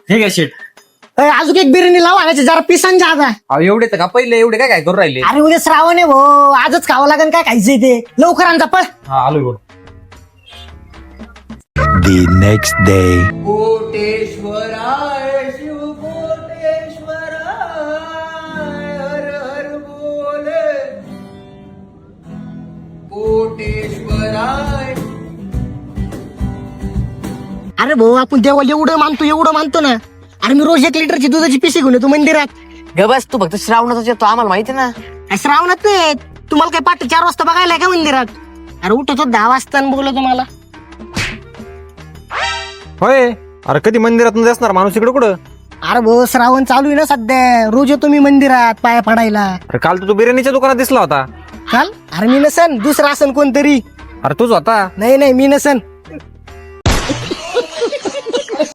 ठीक आहे शेट. अजून एक बिर्याणी लावा आणायची जरा पिसान जादा. अहो एवढे तर का पहिले एवढे काय काय करू राहिले. अरे उद्या श्रावण आहे भाऊ, आजच खावं लागेल काय खायचंय ते. लवकर आणजा पळ. हा आलोय बोल. The next day. कोटेश्वराय शिव कोटेश्वराय हर हर बोले कोटेश्वराय. अरे भाऊ आपण देवाला एवढं मानतो ना. अरे मी रोज 1 लिटरची दुधाची पिशी घेऊन येतो मंदिरात. ग बस, तू फक्त श्रावणाचा येतो, आम्हाला माहिती ना. श्रावणात नाही तुम्हाला काय पहाटे 4 वाजता बघायला का मंदिरात. अरे उठतो 10 वाजता आणि बोललो तुम्हाला. होय, अरे कधी मंदिरातून असणार माणूस इकडे कुठं? अरे भाऊ श्रावण चालू आहे ना सध्या, रोज येतो मी मंदिरात पाया पडायला. अरे काल तू बिर्याणीच्या दुकानात दिसला होता. काल? अरे मी नसन, दुसरा असन कोणतरी. अरे तूच होता. नाही मी नसन.